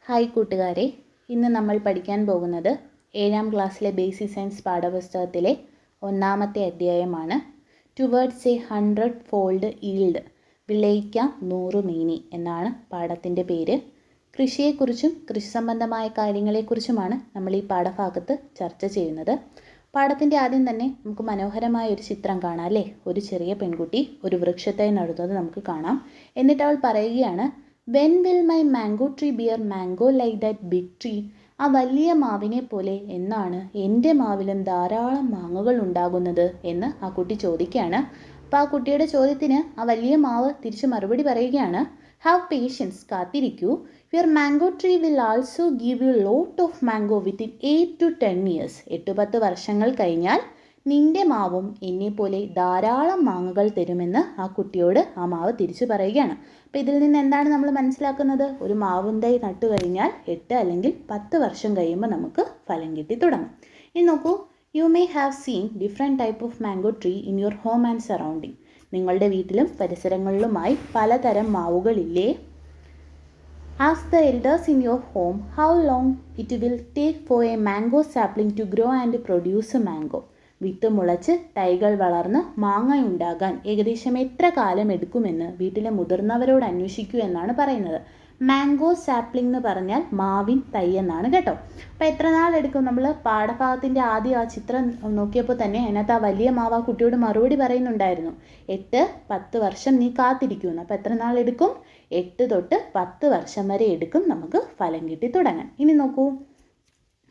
Hi കൂട്ടുകാരെ, ഇന്ന് നമ്മൾ പഠിക്കാൻ പോകുന്നത് 7ാം ക്ലാസ്സിലെ ബേസിക് സയൻസ് പാഠപുസ്തകത്തിലെ 1ാമത്തെ അധ്യായമാണ്. ടുവേർഡ്സ് എ 100-fold yield, വിളയിക്കാം 100 മേനി എന്നാണ് പാഠത്തിൻ്റെ പേര്. കൃഷിയെക്കുറിച്ചും കൃഷി സംബന്ധമായ കാര്യങ്ങളെക്കുറിച്ചുമാണ് നമ്മൾ ഈ പാഠഭാഗത്ത് ചർച്ച ചെയ്യുന്നത്. പാഠത്തിൻ്റെ ആദ്യം തന്നെ നമുക്ക് മനോഹരമായ ഒരു ചിത്രം കാണാം അല്ലേ? ഒരു ചെറിയ പെൺകുട്ടി ഒരു വൃക്ഷത്തെ നടുന്നത് നമുക്ക് കാണാം. എന്നിട്ട് അവൾ പറയുകയാണ്, when will my mango tree bear mango like that big tree? ആ വലിയ മാവിനെ പോലെ എന്നാണ് എൻ്റെ മാവിലും ധാരാളം മാങ്ങകൾ ഉണ്ടാകുന്നത് എന്ന് ആ കുട്ടി ചോദിക്കുകയാണ്. അപ്പോൾ ആ കുട്ടിയുടെ ചോദ്യത്തിന് ആ വലിയ മാവ് തിരിച്ച് മറുപടി പറയുകയാണ്, ഹാവ് പേഷ്യൻസ്, കാത്തിരിക്കൂ. Your mango tree will also give you lot of mango within 8 to 10 years. 8-10 വർഷങ്ങൾ കഴിഞ്ഞാൽ നിന്റെ മാവും എന്നെപ്പോലെ ധാരാളം മാങ്ങകൾ തരുമെന്ന് ആ കുട്ടിയോട് ആ മാവ് തിരിച്ചു പറയുകയാണ്. അപ്പോൾ ഇതിൽ നിന്ന് എന്താണ് നമ്മൾ മനസ്സിലാക്കുന്നത്? ഒരു മാവും തൈ നട്ടു കഴിഞ്ഞാൽ 8 അല്ലെങ്കിൽ 10 വർഷം കഴിയുമ്പോൾ നമുക്ക് ഫലം കിട്ടി തുടങ്ങും. ഇനി നോക്കൂ, you may have seen different type of mango tree in your home and surrounding. നിങ്ങളുടെ വീട്ടിലും പരിസരങ്ങളിലുമായി പലതരം മാവുകളില്ലേ? Ask the elders in your home how long it will take for a mango sapling to grow and produce a mango. വിത്ത് മുളച്ച് തൈകൾ വളർന്ന് മാങ്ങയുണ്ടാകാൻ ഏകദേശം എത്ര കാലം എടുക്കുമെന്ന് വീട്ടിലെ മുതിർന്നവരോട് അന്വേഷിക്കൂ എന്നാണ് പറയുന്നത്. മാംഗോ സാപ്ലിംഗ് എന്ന് പറഞ്ഞാൽ മാവിൻ തൈ എന്നാണ് കേട്ടോ. അപ്പോൾ എത്ര നാളെടുക്കും? നമ്മൾ പാഠഭാഗത്തിൻ്റെ ആദ്യം ആ ചിത്രം നോക്കിയപ്പോൾ തന്നെ അതിനകത്ത് ആ വലിയ മാവ് ആ കുട്ടിയോട് മറുപടി പറയുന്നുണ്ടായിരുന്നു, 8-10 വർഷം നീ കാത്തിരിക്കുമെന്ന്. അപ്പോൾ എത്ര നാളെടുക്കും? 8 തൊട്ട് 10 വർഷം വരെ എടുക്കും നമുക്ക് ഫലം കിട്ടി തുടങ്ങാൻ. ഇനി നോക്കൂ,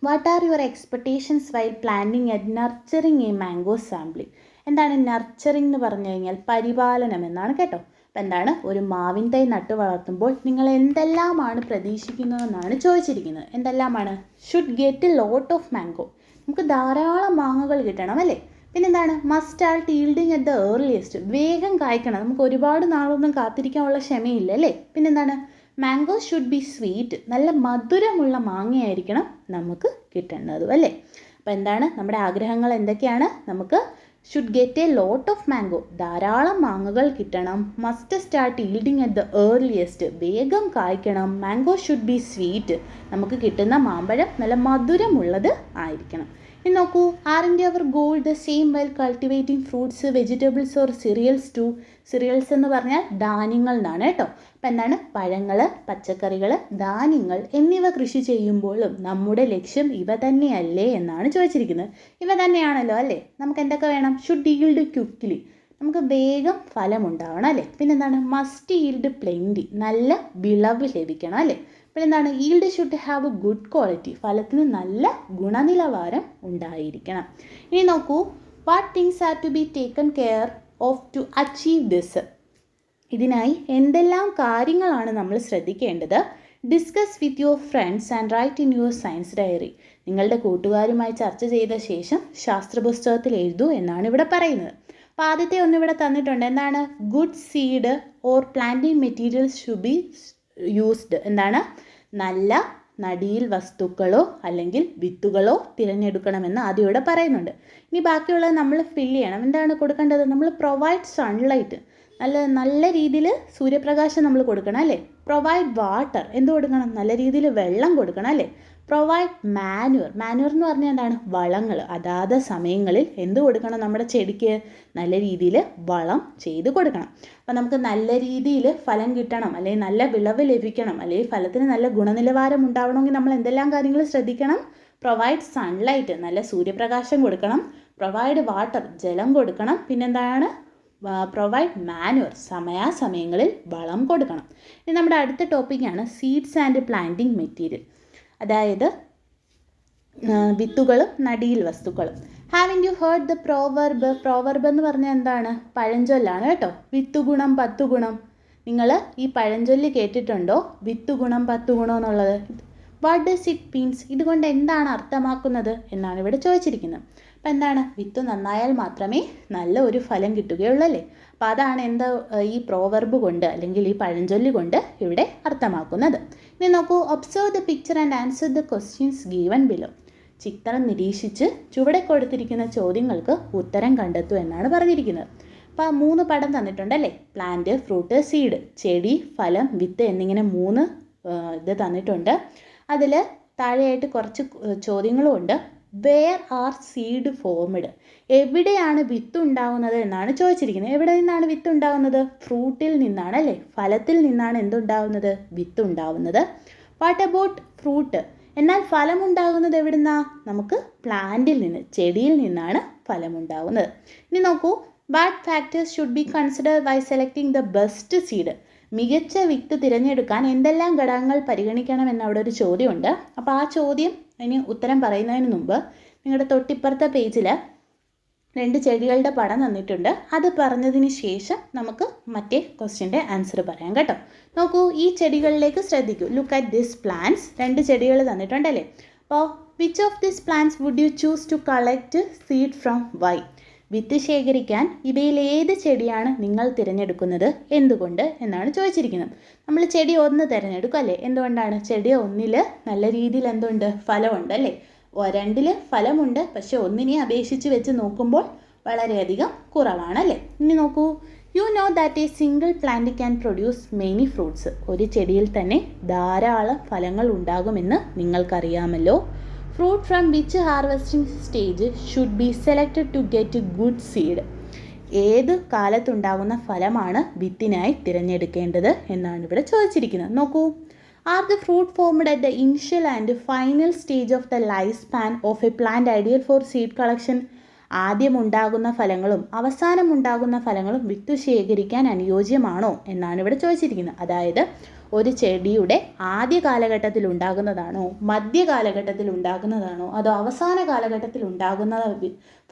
what are your expectations while planting and nurturing A mango sampling? എന്താണ് നർച്ചറിങ് എന്ന് പറഞ്ഞു കഴിഞ്ഞാൽ? പരിപാലനം എന്നാണ് കേട്ടോ. അപ്പം എന്താണ്, ഒരു മാവിൻ തൈ നട്ടു വളർത്തുമ്പോൾ നിങ്ങൾ എന്തെല്ലാമാണ് പ്രതീക്ഷിക്കുന്നതെന്നാണ് ചോദിച്ചിരിക്കുന്നത്. എന്തെല്ലാമാണ്? Should get a lot of mango, നമുക്ക് ധാരാളം മാങ്ങകൾ കിട്ടണം അല്ലേ? പിന്നെന്താണ്? Must Alt yielding at the earliest, വേഗം കായ്ക്കണം, നമുക്ക് ഒരുപാട് നാളൊന്നും കാത്തിരിക്കാനുള്ള ക്ഷമയില്ല അല്ലേ? പിന്നെന്താണ്? മാംഗോ ഷുഡ് ബി സ്വീറ്റ്, നല്ല മധുരമുള്ള മാങ്ങയായിരിക്കണം നമുക്ക് കിട്ടേണ്ടതും അല്ലേ? അപ്പോൾ എന്താണ് നമ്മുടെ ആഗ്രഹങ്ങൾ എന്തൊക്കെയാണ്? നമുക്ക് should get a lot of mango, ധാരാളം മാങ്ങകൾ കിട്ടണം. Must start yielding at the earliest, വേഗം കായ്ക്കണം. മാംഗോ ഷുഡ് ബി സ്വീറ്റ്, നമുക്ക് കിട്ടുന്ന മാമ്പഴം നല്ല മധുരമുള്ളത് ആയിരിക്കണം. ഇനി നോക്കൂ, aren't our goal the same while cultivating fruits vegetables or cereals too? Cereals എന്ന് പറഞ്ഞാൽ ധാന്യങ്ങൾ എന്നാണ് കേട്ടോ. അപ്പം എന്താണ്? പഴങ്ങൾ, പച്ചക്കറികൾ, ധാന്യങ്ങൾ എന്നിവ കൃഷി ചെയ്യുമ്പോഴും നമ്മുടെ ലക്ഷ്യം ഇവ തന്നെയല്ലേ എന്നാണ് ചോദിച്ചിരിക്കുന്നത്. ഇവ തന്നെയാണല്ലോ അല്ലേ? നമുക്ക് എന്തൊക്കെ വേണം? ഷുഡ് ഈൽഡ് ക്വിക്ക്ലി, നമുക്ക് വേഗം ഫലമുണ്ടാവണം അല്ലേ? പിന്നെന്താണ്? മസ്റ്റ് ഈൽഡ് പ്ലെൻറ്റി, നല്ല വിളവ് ലഭിക്കണം അല്ലേ? പിന്നെന്താണ്? Yield should have good quality, ഫലത്തിന് നല്ല ഗുണനിലവാരം ഉണ്ടായിരിക്കണം. ഇനി നോക്കൂ, what things are to be taken care of to achieve this? ഇതിനായി എന്തെല്ലാം കാര്യങ്ങളാണ് നമ്മൾ ശ്രദ്ധിക്കേണ്ടത്? Discuss with your friends and write in your science diary. നിങ്ങളുടെ കൂട്ടുകാരുമായി ചർച്ച ചെയ്ത ശേഷം ശാസ്ത്രപുസ്തകത്തിൽ എഴുതൂ എന്നാണ് ഇവിടെ പറയുന്നത്. അപ്പോൾ ആദ്യത്തെ ഒന്നിവിടെ തന്നിട്ടുണ്ട്. എന്താണ്? Good seed or planting materials should be used. എന്താണ്? നല്ല നടീൽ വസ്തുക്കളോ അല്ലെങ്കിൽ വിത്തുകളോ തിരഞ്ഞെടുക്കണമെന്ന് ആദ്യം ഇവിടെ പറയുന്നുണ്ട്. ഇനി ബാക്കിയുള്ളത് നമ്മൾ ഫില്ല് ചെയ്യണം. എന്താണ് കൊടുക്കേണ്ടത്? നമ്മൾ പ്രൊവൈഡ് സൺലൈറ്റ്, നല്ല രീതിയിൽ സൂര്യപ്രകാശം നമ്മൾ കൊടുക്കണം അല്ലേ? പ്രൊവൈഡ് വാട്ടർ, എന്ത് കൊടുക്കണം? നല്ല രീതിയിൽ വെള്ളം കൊടുക്കണം അല്ലേ? പ്രൊവൈഡ് മാനുവർ, മാനുവർ എന്ന് പറഞ്ഞാൽ എന്താണ്? വളങ്ങൾ. അതാത് സമയങ്ങളിൽ എന്ത് കൊടുക്കണം? നമ്മുടെ ചെടിക്ക് നല്ല രീതിയിൽ വളം ചെയ്ത് കൊടുക്കണം. അപ്പം നമുക്ക് നല്ല രീതിയിൽ ഫലം കിട്ടണം, അല്ലെങ്കിൽ നല്ല വിളവ് ലഭിക്കണം, അല്ലെങ്കിൽ ഫലത്തിന് നല്ല ഗുണനിലവാരം ഉണ്ടാവണമെങ്കിൽ നമ്മൾ എന്തെല്ലാം കാര്യങ്ങൾ ശ്രദ്ധിക്കണം? പ്രൊവൈഡ് സൺലൈറ്റ്, നല്ല സൂര്യപ്രകാശം കൊടുക്കണം. പ്രൊവൈഡ് വാട്ടർ, ജലം കൊടുക്കണം. പിന്നെന്താണ്? പ്രൊവൈഡ് മാനുവർ, സമയാസമയങ്ങളിൽ വളം കൊടുക്കണം. ഇനി നമ്മുടെ അടുത്ത ടോപ്പിക്കാണ് സീഡ്സ് ആൻഡ് പ്ലാന്റിംഗ് മെറ്റീരിയൽ, അതായത് വിത്തുകളും നടീൽ വസ്തുക്കളും. ഹാവിൻ you heard the proverb? Proverb എന്ന് പറഞ്ഞാൽ എന്താണ്? പഴഞ്ചൊല്ലാണ് കേട്ടോ. 10 ഗുണം 10 ഗുണം. നിങ്ങൾ ഈ പഴഞ്ചൊല്ല് കേട്ടിട്ടുണ്ടോ? 10 ഗുണം 10 ഗുണം എന്നുള്ളത്. What does it means? ഇതുകൊണ്ട് എന്താണ് അർത്ഥമാക്കുന്നത് എന്നാണ് ഇവിടെ ചോദിച്ചിരിക്കുന്നത്. അപ്പം എന്താണ്? വിത്ത് നന്നായാൽ മാത്രമേ നല്ല ഒരു ഫലം കിട്ടുകയുള്ളൂ അല്ലേ? അപ്പം അതാണ് എന്താ ഈ പ്രോവർബ് കൊണ്ട് അല്ലെങ്കിൽ ഈ പഴഞ്ചൊല്ല് കൊണ്ട് ഇവിടെ അർത്ഥമാക്കുന്നത്. ഇനി നോക്കൂ, observe the picture and answer the questions given below. ചിത്രം നിരീക്ഷിച്ച് ചുവടെ കൊടുത്തിരിക്കുന്ന ചോദ്യങ്ങൾക്ക് ഉത്തരം കണ്ടെത്തൂ എന്നാണ് പറഞ്ഞിരിക്കുന്നത്. അപ്പോൾ 3 പടം തന്നിട്ടുണ്ടല്ലേ? പ്ലാന്റ്, ഫ്രൂട്ട്, സീഡ്, ചെടി, ഫലം, വിത്ത് എന്നിങ്ങനെ 3 ഇത് തന്നിട്ടുണ്ട്. അതിൽ താഴെയായിട്ട് കുറച്ച് ചോദ്യങ്ങളും ഉണ്ട്. Where are seed formed? എവിടെയാണ് വിത്ത് ഉണ്ടാകുന്നത് എന്നാണ് ചോദിച്ചിരിക്കുന്നത്. എവിടെ നിന്നാണ് വിത്ത് ഉണ്ടാകുന്നത്? ഫ്രൂട്ടിൽ നിന്നാണ് അല്ലേ, ഫലത്തിൽ നിന്നാണ് എന്തുണ്ടാകുന്നത്? വിത്ത് ഉണ്ടാകുന്നത്. What about fruit? എന്നാൽ ഫലം ഉണ്ടാകുന്നത് എവിടുന്നാ? നമുക്ക് പ്ലാന്റിൽ നിന്ന്, ചെടിയിൽ നിന്നാണ് ഫലമുണ്ടാകുന്നത്. ഇനി നോക്കൂ, what factors should be consider by selecting the best seed? മികച്ച വിത്ത് തിരഞ്ഞെടുക്കാൻ എന്തെല്ലാം ഘടകങ്ങൾ പരിഗണിക്കണം എന്ന് അവിടെ ഒരു ചോദ്യമുണ്ട്. അപ്പോൾ ആ ചോദ്യം അതിന് ഉത്തരം പറയുന്നതിന് മുമ്പ് നിങ്ങളുടെ തൊട്ടിപ്പുറത്തെ പേജിൽ 2 ചെടികളുടെ പടം തന്നിട്ടുണ്ട്. അത് പറഞ്ഞതിന് ശേഷം നമുക്ക് മറ്റേ ക്വസ്റ്റ്യൻ്റെ ആൻസർ പറയാം കേട്ടോ. നോക്കൂ, ഈ ചെടികളിലേക്ക് ശ്രദ്ധിക്കൂ. Look at this plants. 2 ചെടികൾ തന്നിട്ടുണ്ടല്ലേ. അപ്പോൾ which of this plants would you choose to collect seed from? Why? വിത്ത് ശേഖരിക്കാൻ ഇവയിൽ ഏത് ചെടിയാണ് നിങ്ങൾ തിരഞ്ഞെടുക്കുന്നത്, എന്തുകൊണ്ട് എന്നാണ് ചോദിച്ചിരിക്കുന്നത്. നമ്മൾ ചെടി 1 തിരഞ്ഞെടുക്കും അല്ലേ. എന്തുകൊണ്ടാണ്? ചെടി 1 നല്ല രീതിയിൽ എന്തുണ്ട്? ഫലമുണ്ട് അല്ലേ. 2 ഫലമുണ്ട്, പക്ഷെ 1 അപേക്ഷിച്ച് വെച്ച് നോക്കുമ്പോൾ വളരെയധികം കുറവാണല്ലേ. ഇനി നോക്കൂ, you know that a single plant can produce many fruits. ഒരു ചെടിയിൽ തന്നെ ധാരാളം ഫലങ്ങൾ ഉണ്ടാകുമെന്ന് നിങ്ങൾക്കറിയാമല്ലോ. Fruit from which harvesting stage should be selected to get good seed? ഏത് കാലത്തുണ്ടാകുന്ന ഫലമാണ് വിത്തിനായി തിരഞ്ഞെടുക്കേണ്ടത് എന്നാണ് ഇവിടെ ചോദിച്ചിരിക്കുന്നത്. നോക്കൂ, are the fruit formed at the initial and final stage of the life span of a plant ideal for seed collection? ആദ്യം ഉണ്ടാകുന്ന ഫലങ്ങളും അവസാനം ഉണ്ടാകുന്ന ഫലങ്ങളും വിത്ത് ശേഖരിക്കാൻ അനുയോജ്യമാണോ എന്നാണ് ഇവിടെ ചോദിച്ചിരിക്കുന്നത്. അതായത് ഒരു ചെടിയുടെ ആദ്യ കാലഘട്ടത്തിൽ ഉണ്ടാകുന്നതാണോ, മധ്യകാലഘട്ടത്തിൽ ഉണ്ടാകുന്നതാണോ, അതോ അവസാന കാലഘട്ടത്തിൽ ഉണ്ടാകുന്ന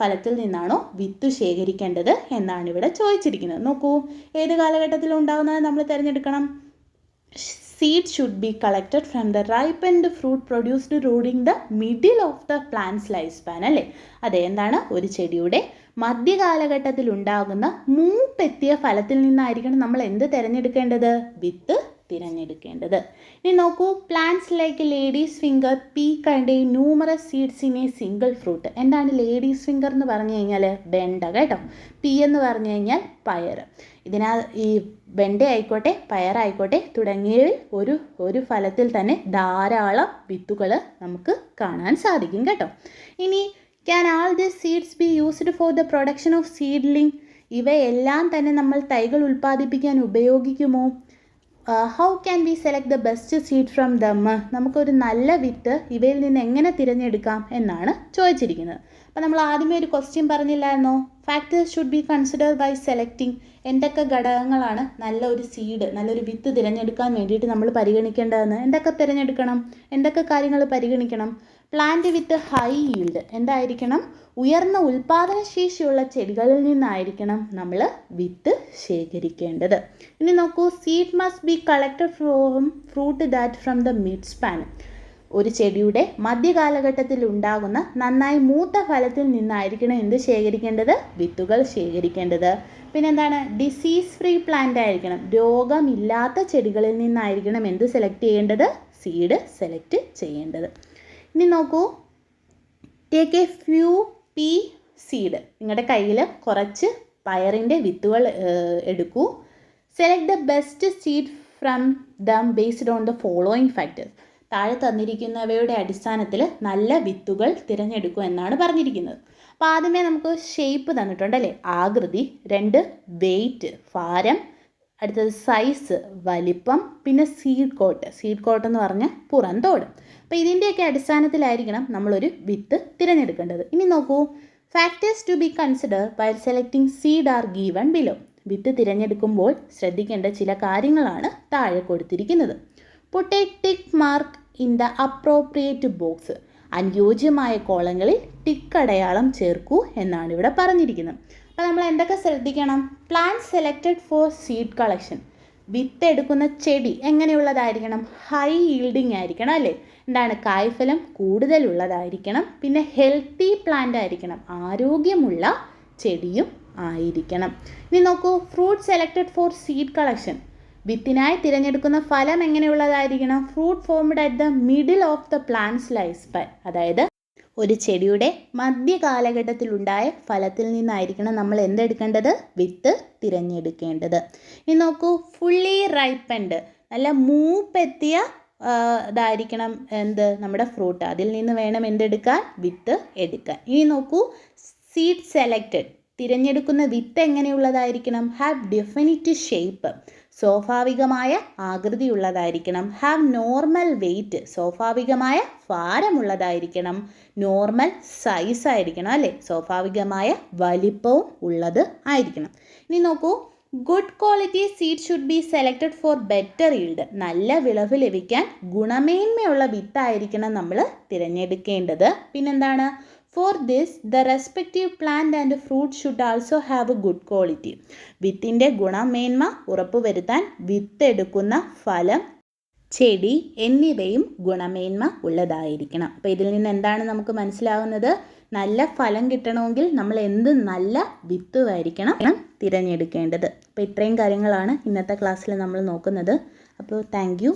ഫലത്തിൽ നിന്നാണോ വിത്ത് ശേഖരിക്കേണ്ടത് എന്നാണ് ഇവിടെ ചോദിച്ചിരിക്കുന്നത്. നോക്കൂ, ഏത് കാലഘട്ടത്തിൽ ഉണ്ടാകുന്നത് നമ്മൾ തിരഞ്ഞെടുക്കണം. Seeds should be collected from the ripened fruit produced during the middle of the plant's lifespan അല്ലേ. അതെ, എന്താണ്? ഒരു ചെടിയുടെ മധ്യകാലഘട്ടത്തിൽ ഉണ്ടാകുന്ന മൂപ്പെത്തിയ ഫലത്തിൽ നിന്നായിരിക്കണം നമ്മൾ എന്ത് തിരഞ്ഞെടുക്കേണ്ടത്? വിത്ത് തിരഞ്ഞെടുക്കേണ്ടത്. ഇനി നോക്കൂ, plants like ladies finger P contain numerous seeds in A single fruit. എന്താണ് ലേഡീസ് ഫിംഗർ എന്ന് പറഞ്ഞു കഴിഞ്ഞാൽ? വെണ്ട കേട്ടോ. പീ എന്ന് പറഞ്ഞു കഴിഞ്ഞാൽ പയർ. ഈ വെണ്ട ആയിക്കോട്ടെ, പയറായിക്കോട്ടെ തുടങ്ങിയവയിൽ ഒരു ഫലത്തിൽ തന്നെ ധാരാളം വിത്തുകൾ നമുക്ക് കാണാൻ സാധിക്കും കേട്ടോ. ഇനി can all these seeds be used for the production of seedling? ഇവയെല്ലാം തന്നെ നമ്മൾ തൈകൾ ഉൽപ്പാദിപ്പിക്കാൻ ഉപയോഗിക്കുമോ? How can we select the best seed from them? നമുക്കൊരു നല്ല വിത്ത് ഇവയിൽ നിന്ന് എങ്ങനെ തിരഞ്ഞെടുക്കാം എന്നാണ് ചോദിച്ചിരിക്കുന്നത്. അപ്പോൾ നമ്മൾ ആദ്യമേ ഒരു ക്വസ്റ്റ്യൻ പറഞ്ഞില്ലായിരുന്നോ? Factors should be consider by selecting. എന്തൊക്കെ ഘടകങ്ങളാണ് നല്ലൊരു സീഡ്, നല്ലൊരു വിത്ത് തിരഞ്ഞെടുക്കാൻ വേണ്ടിയിട്ട് നമ്മൾ പരിഗണിക്കേണ്ടതെന്ന്? എന്തൊക്കെ തിരഞ്ഞെടുക്കണം, എന്തൊക്കെ കാര്യങ്ങൾ പരിഗണിക്കണം? Plant with high yield. എന്തായിരിക്കണം? ഉയർന്ന ഉൽപാദനശേഷിയുള്ള ചെടികളിൽ നിന്നായിരിക്കണം നമ്മൾ വിത്ത് ശേഖരിക്കേണ്ടത്. ഇനി നോക്കൂ, seed must be collected from fruit that from the mid span. ഒരു ചെടിയുടെ മധ്യകാലഘട്ടത്തിൽ ഉണ്ടാകുന്ന നന്നായി മൂത്ത ഫലത്തിൽ നിന്നായിരിക്കണം എന്ത് ശേഖരിക്കേണ്ടത്? വിത്തുകൾ ശേഖരിക്കേണ്ടത്. പിന്നെന്താണ്? ഡിസീസ് ഫ്രീ പ്ലാന്റ് ആയിരിക്കണം. രോഗമില്ലാത്ത ചെടികളിൽ നിന്നായിരിക്കണം എന്ത് സെലക്ട് ചെയ്യേണ്ടത്? സീഡ് സെലക്ട് ചെയ്യേണ്ടത്. ഇനി നോക്കൂ, take A few P seed. നിങ്ങളുടെ കയ്യിൽ കുറച്ച് പയറിൻ്റെ വിത്തുകൾ എടുക്കൂ. Select the best seed from dum based on the following factors. താഴെ തന്നിരിക്കുന്നവയുടെ അടിസ്ഥാനത്തിൽ നല്ല വിത്തുകൾ തിരഞ്ഞെടുക്കൂ എന്നാണ് പറഞ്ഞിരിക്കുന്നത്. അപ്പോൾ ആദ്യമേ നമുക്ക് ഷേപ്പ് തന്നിട്ടുണ്ടല്ലേ, ആകൃതി. 2 വെയ്റ്റ്, ഭാരം. അടുത്തത് സൈസ്, വലിപ്പം. പിന്നെ സീഡ് കോട്ട് എന്ന് പറഞ്ഞാൽ പുറന്തോട്. അപ്പോൾ ഇതിൻ്റെയൊക്കെ അടിസ്ഥാനത്തിലായിരിക്കണം നമ്മളൊരു വിത്ത് തിരഞ്ഞെടുക്കേണ്ടത്. ഇനി നോക്കൂ, factors to be consider while selecting seed are given below. വിത്ത് തിരഞ്ഞെടുക്കുമ്പോൾ ശ്രദ്ധിക്കേണ്ട ചില കാര്യങ്ങളാണ് താഴെ കൊടുത്തിരിക്കുന്നത്. Put a tick mark in the appropriate box. അനുയോജ്യമായ കോളങ്ങളിൽ ടിക്ക് അടയാളം ചേർക്കൂ എന്നാണ് ഇവിടെ പറഞ്ഞിരിക്കുന്നത്. അപ്പോൾ നമ്മൾ എന്തൊക്കെ ശ്രദ്ധിക്കണം? Plant selected for seed collection. വിത്ത് എടുക്കുന്ന ചെടി എങ്ങനെയുള്ളതായിരിക്കണം? ഹൈ ഈൽഡിങ് ആയിരിക്കണം അല്ലേ. എന്താണ്? കായ്ഫലം കൂടുതലുള്ളതായിരിക്കണം. പിന്നെ ഹെൽത്തി പ്ലാന്റ് ആയിരിക്കണം, ആരോഗ്യമുള്ള ചെടിയും ആയിരിക്കണം. ഇനി നോക്കൂ, fruit selected for seed collection. വിത്തിനായി തിരഞ്ഞെടുക്കുന്ന ഫലം എങ്ങനെയുള്ളതായിരിക്കണം? Fruit formed at the middle of the plant's life span. അതായത് ഒരു ചെടിയുടെ മധ്യകാലഘട്ടത്തിലുണ്ടായ ഫലത്തിൽ നിന്നായിരിക്കണം നമ്മൾ എന്തെടുക്കേണ്ടത്? വിത്ത് തിരഞ്ഞെടുക്കേണ്ടത്. ഇനി നോക്കൂ, ഫുള്ളി റൈപ്പൻഡ്. നല്ല മൂപ്പെത്തിയ ഇതായിരിക്കണം എന്ത് നമ്മുടെ ഫ്രൂട്ട്. അതിൽ നിന്ന് വേണം എന്തെടുക്കാൻ, വിത്ത് എടുക്കാൻ. ഇനി നോക്കൂ, സീഡ് സെലക്റ്റഡ്, തിരഞ്ഞെടുക്കുന്ന വിത്ത് എങ്ങനെയുള്ളതായിരിക്കണം? ഹാവ് ഡെഫിനിറ്റ് ഷേപ്പ്, സ്വാഭാവികമായ ആകൃതിയുള്ളതായിരിക്കണം. ഹാവ് നോർമൽ വെയ്റ്റ്, സ്വാഭാവികമായ ഭാരമുള്ളതായിരിക്കണം. നോർമൽ സൈസ് ആയിരിക്കണം, അല്ലേ, സ്വാഭാവികമായ വലിപ്പവും ഉള്ളത് ആയിരിക്കണം. ഇനി നോക്കൂ, good quality seed should be selected for better yield, നല്ല വിളവ് ലഭിക്കാൻ ഗുണമേന്മയുള്ള വിത്തായിരിക്കണം നമ്മൾ തിരഞ്ഞെടുക്കേണ്ടത്. പിന്നെന്താണ്, for this the respective plant and fruit should also have a good quality, വിത്തിൻ്റെ ഗുണമേന്മ ഉറപ്പുവരുത്താൻ വിത്തെടുക്കുന്ന ഫലം, ചെടി എന്നിവയും ഗുണമേന്മ ഉള്ളതായിരിക്കണം. അപ്പോൾ ഇതിൽ നിന്ന് എന്താണ് നമുക്ക് മനസ്സിലാകുന്നത്? നല്ല ഫലം കിട്ടണമെങ്കിൽ നമ്മൾ എന്ത് നല്ല വിത്തുമായിരിക്കണം തിരഞ്ഞെടുക്കേണ്ടത്. അപ്പോൾ ഇത്രയും കാര്യങ്ങളാണ് ഇന്നത്തെ ക്ലാസ്സിൽ നമ്മൾ നോക്കുന്നത്. അപ്പോൾ താങ്ക് യു.